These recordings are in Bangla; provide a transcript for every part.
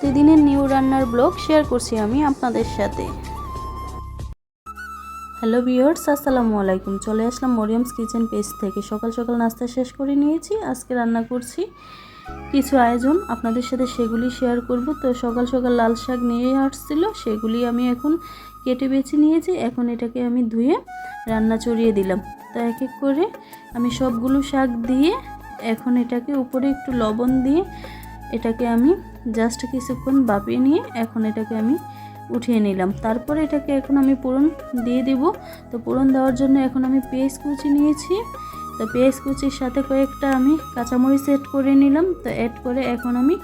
প্রতিদিনের নিউ রান্নার ব্লগ শেয়ার করছি আমি আপনাদের সাথে। হ্যালো ভিউয়ার্স, আসসালামু আলাইকুম। চলে আসলাম মরিয়মস কিচেন পেজ থেকে। সকাল সকাল নাস্তা শেষ করে নিয়েছি। আজকে রান্না করছি কিছু আয়োজন, আপনাদের সাথে সেগুলি শেয়ার করব। তো সকাল সকাল লাল শাক নিয়ে আসছিল, সেগুলি আমি এখন কেটে বেছে নিয়েছি। এখন এটাকে আমি ধুয়ে রান্না চড়িয়ে দিলাম। তো এক এক করে আমি সবগুলো শাক দিয়ে এখন এটাকে উপরে একটু লবণ দিয়ে এটাকে আমি জাস্ট কিছুক্ষণ ভাপিয়ে নিয়ে এখন এটাকে আমি উঠিয়ে নিলাম। তারপরে এটাকে এখন আমি ফোড়ন দিয়ে দেব। তো ফোড়ন দেওয়ার জন্য এখন আমি পেঁয়াজ কুচি নিয়েছি। তো পেঁয়াজ কুচির সাথে কয়েকটা আমি কাঁচামরিচ অ্যাড করে নিলাম। তো অ্যাড করে এখন আমি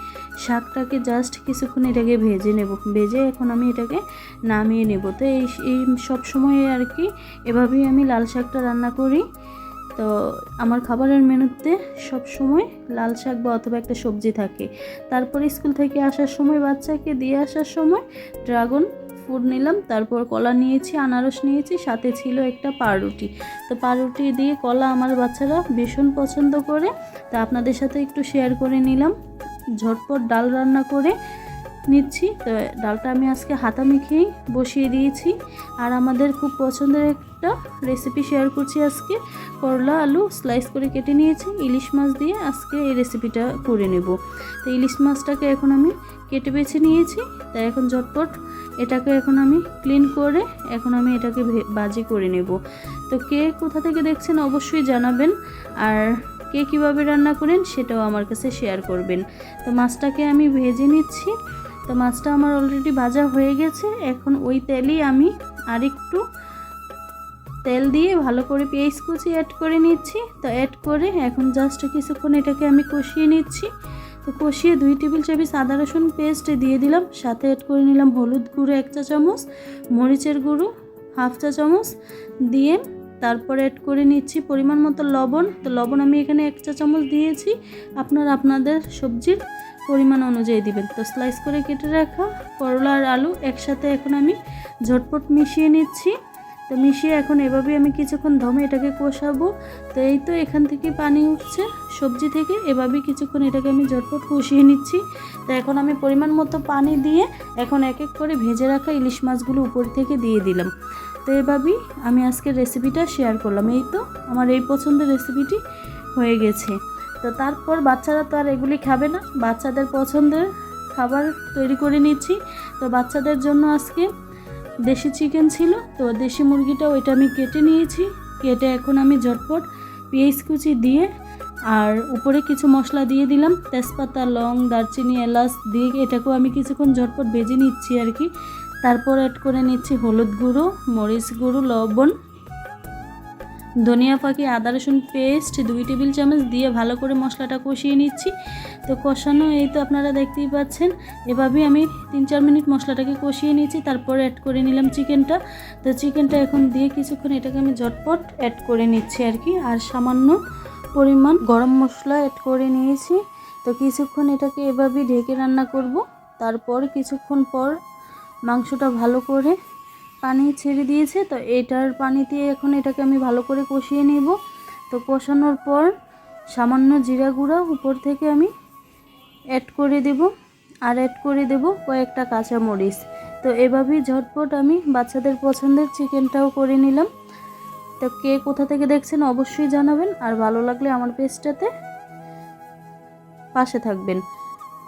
শাকটাকে জাস্ট কিছুক্ষণ এটাকে ভেজে নেব। ভেজে এখন আমি এটাকে নামিয়ে নেব। তো এই সব সময় আর কি এভাবেই আমি লাল শাকটা রান্না করি। তো আমার খাবারের মেনুতে সব সময় লাল শাক বা অথবা একটা সবজি থাকে। তারপরে স্কুল থেকে আসার সময় বাচ্চাকে দিয়ে আসার সময় ড্রাগন ফ্রুট নিলাম, তারপর কলা নিয়েছি, আনারস নিয়েছি, সাথে ছিল একটা পাউরুটি। তো পাউরুটি দিয়ে কলা আমার বাচ্চারা ভীষণ পছন্দ করে। তা আপনাদের সাথে একটু শেয়ার করে নিলাম। ঝটপট ডাল রান্না করে নিচ্ছি। তো ডালটা আমি আজকে হাতা মেখেই বসিয়ে দিয়েছি। আর আমাদের খুব পছন্দের একটা রেসিপি শেয়ার করছি আজকে। করলা আলু স্লাইস করে কেটে নিয়েছি, ইলিশ মাছ দিয়ে আজকে এই রেসিপিটা করে নেব। তো ইলিশ মাছটাকে এখন আমি কেটে বেছে নিয়েছি। তাই এখন ঝটপট এটাকে এখন আমি ক্লিন করে এখন আমি এটাকে ভাজি করে নেব। তো কে কোথা থেকে দেখছেন অবশ্যই জানাবেন, আর কে কীভাবে রান্না করেন সেটাও আমার কাছে শেয়ার করবেন। তো মাছটাকে আমি ভেজে নিচ্ছি। তো মাছটা আমার অলরেডি ভাজা হয়ে গেছে। এখন ওই তেলেই আমি আরেকটু তেল দিয়ে ভালো করে পেঁয়াজ কুচি অ্যাড করে নিচ্ছি। তো অ্যাড করে এখন জাস্ট কিছুক্ষণ এটাকে আমি কষিয়ে নিচ্ছি। তো কষিয়ে 2 টেবিল চামচ আদা রসুন পেস্ট দিয়ে দিলাম। সাথে অ্যাড করে নিলাম হলুদ গুঁড়ো 1 চা চামচ, মরিচের গুঁড়ো 1/2 চা চামচ দিয়ে তারপরে অ্যাড করে নিচ্ছি পরিমাণ মতো লবণ। তো লবণ আমি এখানে 1 চা চামচ দিয়েছি, আপনারা আপনাদের সবজির পরিমাণ অনুযায়ী দিবেন। তো স্লাইস করে কেটে রাখা করলা আর আলু একসাথে এখন আমি ঝটপট মিশিয়ে নিচ্ছি। তো মিশিয়ে এখন এভাবেই আমি কিছুক্ষণ দমে এটাকে কষাবো। তো এই তো এখান থেকে পানি উঠছে সবজি থেকে, এভাবেই কিছুক্ষণ এটাকে আমি ঝটপট কষিয়ে নিচ্ছি। তো এখন আমি পরিমাণ মতো পানি দিয়ে এখন এক এক করে ভেজে রাখা ইলিশ মাছগুলো উপর থেকে দিয়ে দিলাম। তো এভাবেই আমি আজকের রেসিপিটা শেয়ার করলাম। এই তো আমার এই পছন্দের রেসিপিটি হয়ে গেছে। তো তারপর বাচ্চারা তো আর এগুলি খাবে না, বাচ্চাদের পছন্দের খাবার তৈরি করে নিচ্ছি। তো বাচ্চাদের জন্য আজকে দেশি চিকেন ছিল। তো দেশি মুরগিটা ওইটা আমি কেটে নিয়েছি। কেটে এখন আমি ঝটপট পেঁয়াজ কুচি দিয়ে আর উপরে কিছু মশলা দিয়ে দিলাম, তেজপাতা, লং, দারচিনি, এলাচ দিয়ে এটাকেও আমি কিছুক্ষণ ঝটপট ভেজে নিচ্ছি আর কি। তারপর অ্যাড করে নিচ্ছি হলুদ গুঁড়ো, মরিচ গুঁড়ো, লবণ, ধনিয়া পাখি, আদা রসুন পেস্ট 2 টেবিল চামচ দিয়ে ভালো করে মশলাটা কষিয়ে নিচ্ছি। তো কষানো এই তো আপনারা দেখতেই পাচ্ছেন। এভাবেই আমি 3-4 মিনিট মশলাটাকে কষিয়ে নিয়েছি। তারপরে অ্যাড করে নিলাম চিকেনটা। তো চিকেনটা এখন দিয়ে কিছুক্ষণ এটাকে আমি ঝটপট অ্যাড করে নিচ্ছি আর কি। আর সামান্য পরিমাণ গরম মশলা অ্যাড করে নিয়েছি। তো কিছুক্ষণ এটাকে এভাবেই ঢেকে রান্না করব। তারপর কিছুক্ষণ পর মাংসটা ভালো করে পানি ছেড়ে দিয়েছে। তো এটার পানি দিয়ে এখন এটাকে আমি ভালো করে কষিয়ে নেব। তো কষানোর পর সামান্য জিরা গুঁড়া উপর থেকে আমি অ্যাড করে দেব, আর অ্যাড করে দেব কয়েকটা কাঁচামরিচ। তো এভাবেই ঝটপট আমি বাচ্চাদের পছন্দের চিকেনটাও করে নিলাম। তো কে কোথা থেকে দেখছেন অবশ্যই জানাবেন, আর ভালো লাগলে আমার পেজটাতে পাশে থাকবেন।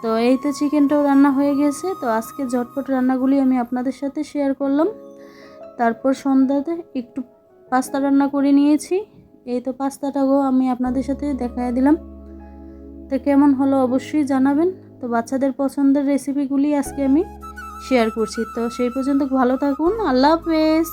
তো এই তো চিকেনটাও রান্না হয়ে গেছে। তো আজকে ঝটপট রান্নাগুলি আমি আপনাদের সাথে শেয়ার করলাম। তারপর সন্ধ্যাতে একটু পাস্তা রান্না করে নিয়েছি। এই তো পাস্তাটাও আমি আপনাদের সাথে দেখায় দিলাম। তো কেমন হলো অবশ্যই জানাবেন। তো বাচ্চাদের পছন্দের রেসিপিগুলি আজকে আমি শেয়ার করছি। তো সেই পর্যন্ত ভালো থাকুন, আল্লাহ হাফেজ।